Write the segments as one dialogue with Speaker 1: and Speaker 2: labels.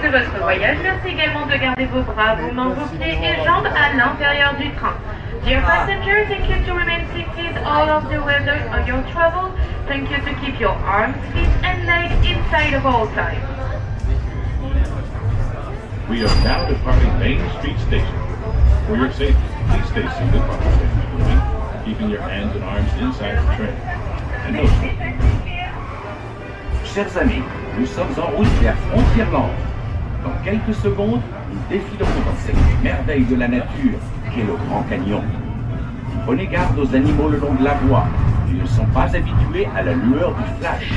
Speaker 1: de votre voyage. Merci également de garder vos bras, vos mains, vos pieds et jambes à l'intérieur du train. Dear passengers, thank you to remain seated all of the way on your travel. Thank you to keep your arms, feet and legs inside of all times.
Speaker 2: We are now departing Main Street Station. For your safety, please stay seated while the train is moving, keeping your hands and arms inside the train. And no smoking.
Speaker 3: Chers amis, nous sommes en route vers Frontierland. Dans quelques secondes, nous défilerons dans cette merveille de la nature qu'est le Grand Canyon. Prenez garde aux animaux le long de la voie. Ils ne sont pas habitués à la lueur du flash.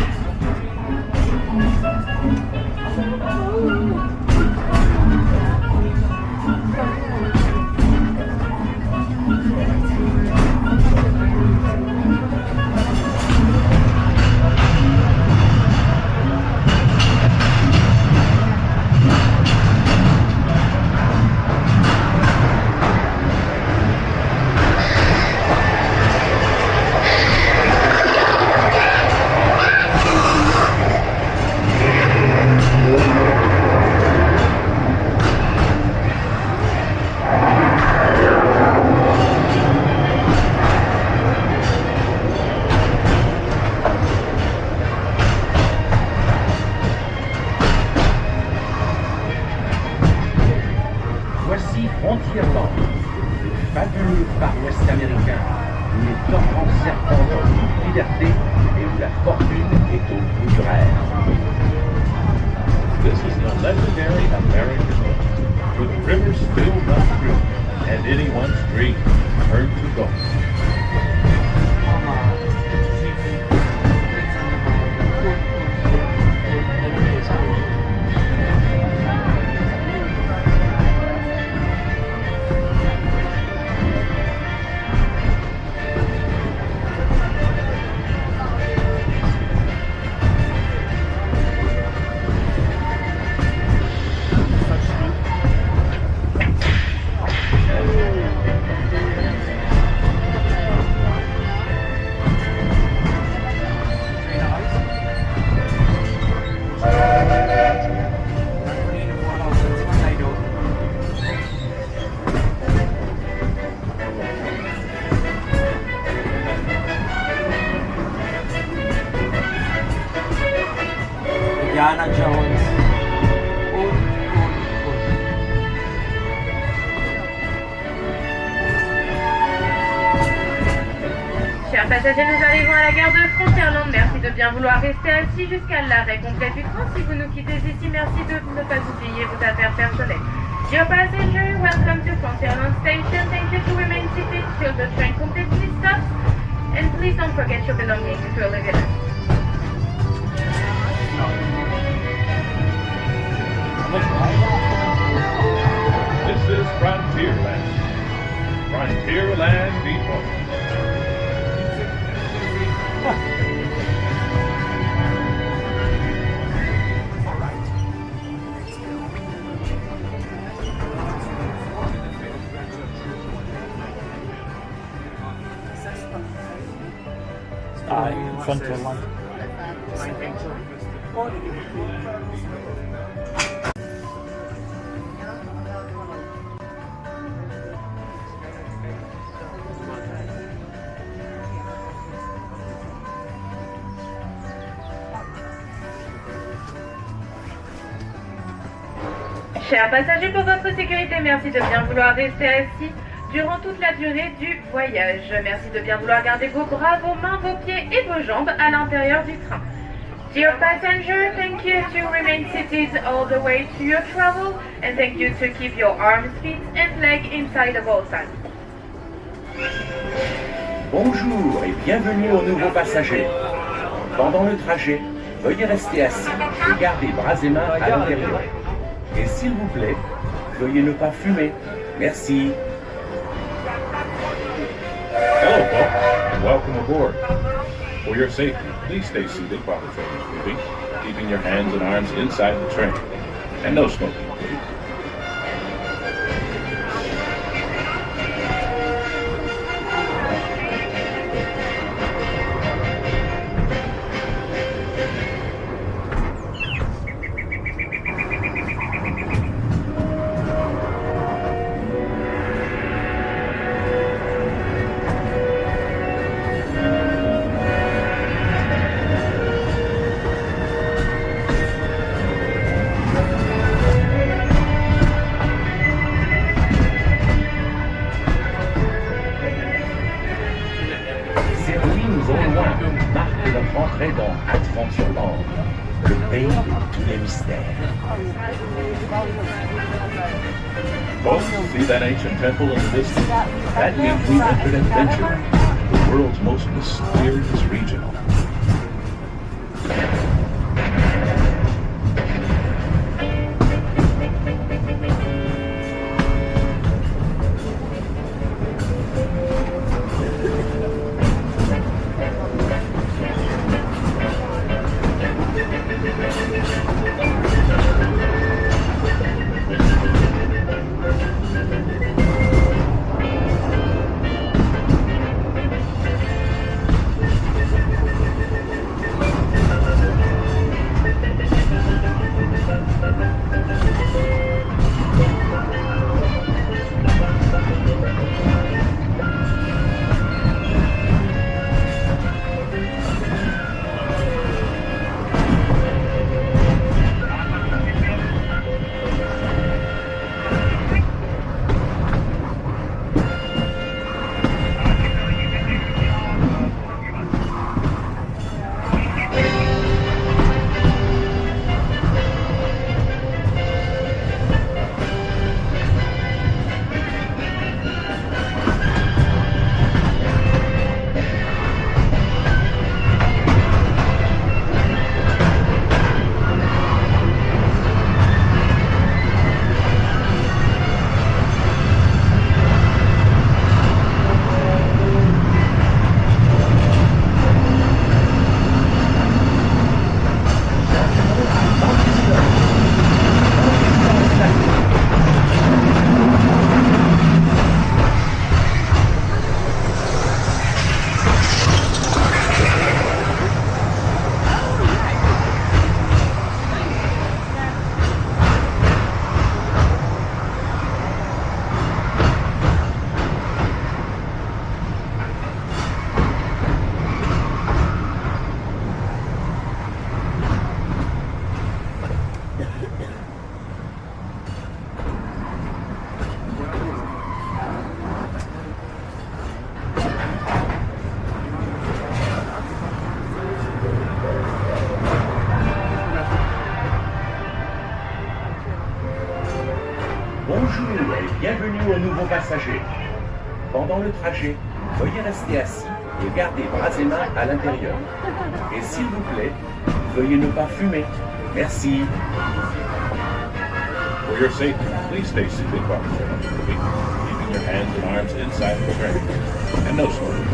Speaker 3: Wanderin-watson, le fabuleux Far West américain, où les torrents serpents dans toute liberté et où la fortune est au bout du rêve.
Speaker 2: This is the legendary American home, with rivers still run through, and anyone's dream turned to gold.
Speaker 4: Indiana Jones.
Speaker 1: Chers passagers, nous arrivons à la gare de Frontierland. Merci de bien vouloir rester assis jusqu'à l'arrêt complet du train. Si vous nous quittez ici, merci de ne pas oublier vos affaires personnelles. Dear passenger, welcome to Wanderin-watson station. Thank you to remain seated till the train completely stops. And please don't forget your belongings if you're leaving us.
Speaker 2: This is Frontierland. Frontierland Depot.
Speaker 4: Frontierland.
Speaker 1: Chers passagers, pour votre sécurité, merci de bien vouloir rester assis durant toute la durée du voyage. Merci de bien vouloir garder vos bras, vos mains, vos pieds et vos jambes à l'intérieur du train. Dear passenger, thank you to remain seated all the way to your travel, and thank you to keep your arms, feet and legs inside of all times.
Speaker 3: Bonjour et bienvenue aux nouveaux passagers. Pendant le trajet, veuillez rester assis et garder bras et mains à l'intérieur. Et s'il vous plaît, veuillez ne pas fumer. Merci.
Speaker 2: Hello, folks, and welcome aboard. For your safety, please stay seated while the train is moving, keeping your hands and arms inside the train. And no smoking, please.
Speaker 3: mystère.
Speaker 2: Folks, see that ancient temple in the distance? That means we've entered Adventureland, the world's most mysterious region.
Speaker 3: Bonjour et bienvenue aux nouveaux passagers. Pendant le trajet, veuillez rester assis et garder bras et mains à l'intérieur. Et s'il vous plaît, veuillez ne pas fumer. Merci.
Speaker 2: For your safety, please stay seated while the train is moving, keeping your hands and arms inside the train. And no smoking.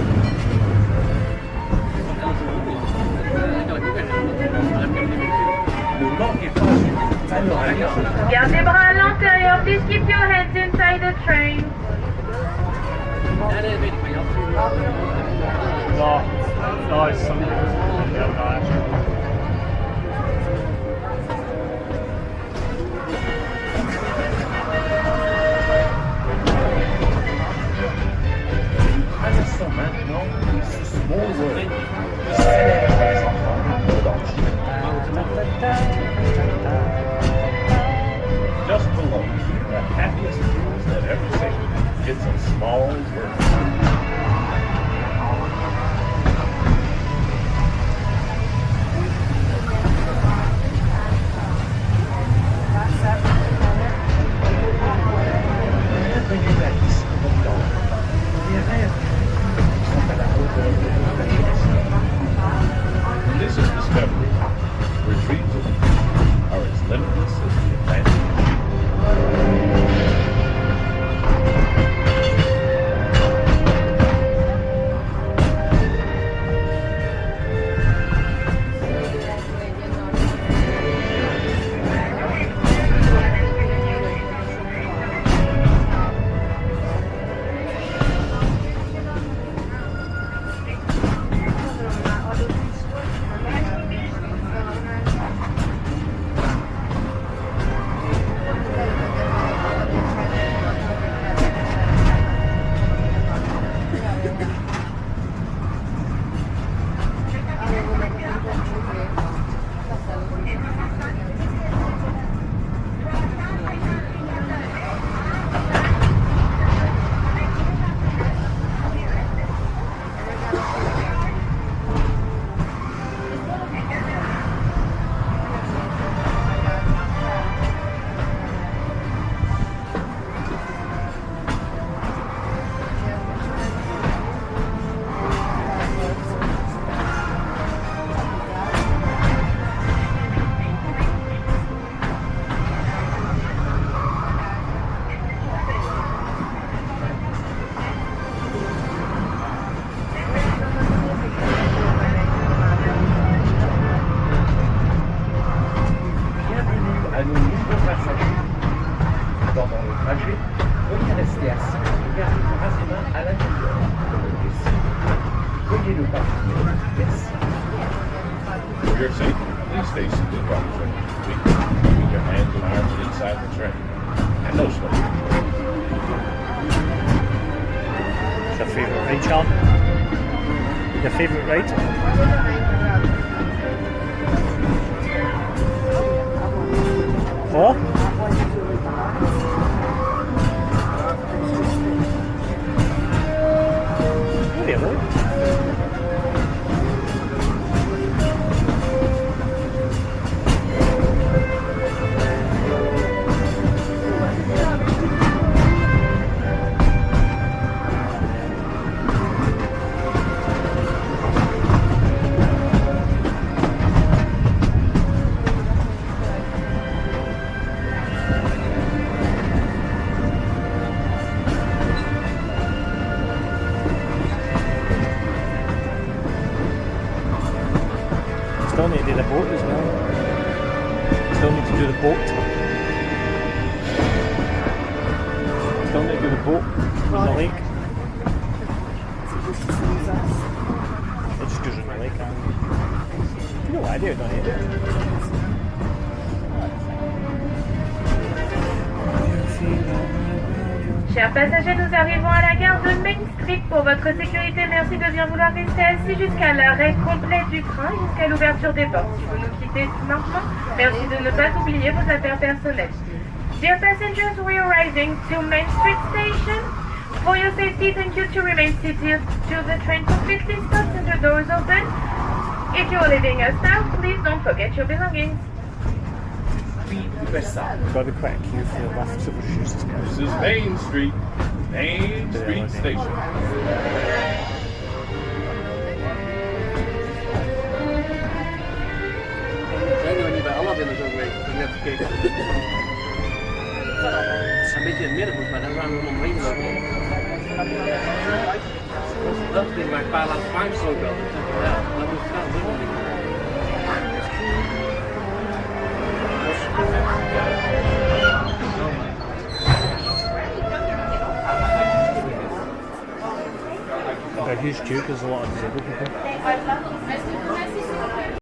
Speaker 3: Ne manquez pas une panoramique.
Speaker 1: Gardez bras à l'intérieur. Please keep your heads inside the train.
Speaker 4: No, it's something.
Speaker 3: Traversons maintenant ce small world, célèbre par les enfants du monde entier.
Speaker 2: Just below, the happiest news that ever seen. It's a small world. This is discovery, where dreams are as limitless as the Atlantic.
Speaker 3: passagers. Pendant le trajet, veuillez rester assis et garder vos mains à l'intérieur. Et si veuillez ne pas fumer. Merci.
Speaker 2: For your safety, please stay seated while the train is moving, keeping your hands and arms inside the train. And no smoking.
Speaker 4: Your favourite ride, Sean? Your favourite ride? Oh? Really? Still need to do the boat as well. Still need to do the boat. Still need to do the boat on the lake. It just goes on the lake. No idea, don't you?
Speaker 1: Chers passagers, nous arrivons à la gare de Main Street. Pour votre sécurité, merci de bien vouloir rester assis jusqu'à l'arrêt complet du train, jusqu'à l'ouverture des portes. Si vous nous quittez maintenant, merci de ne pas oublier vos affaires personnelles. Dear passengers, we are arriving to Main Street Station. For your safety, thank you to remain seated till the train completely stops and the doors open. If you are leaving us now, please don't forget your belongings.
Speaker 4: Gotta be quick, you feel left to refuse to go.
Speaker 2: This is Main Street Station.
Speaker 5: Ik weet niet bij Aladdin is ook geweest, ik heb net gekeken. Het is een beetje in het midden, maar dan gaan we omheen lopen. Dat ding waar ik een paar laatste paardjes ook wel. Ja, dat moet gaan doen.
Speaker 4: A huge queue because a lot of disabled people.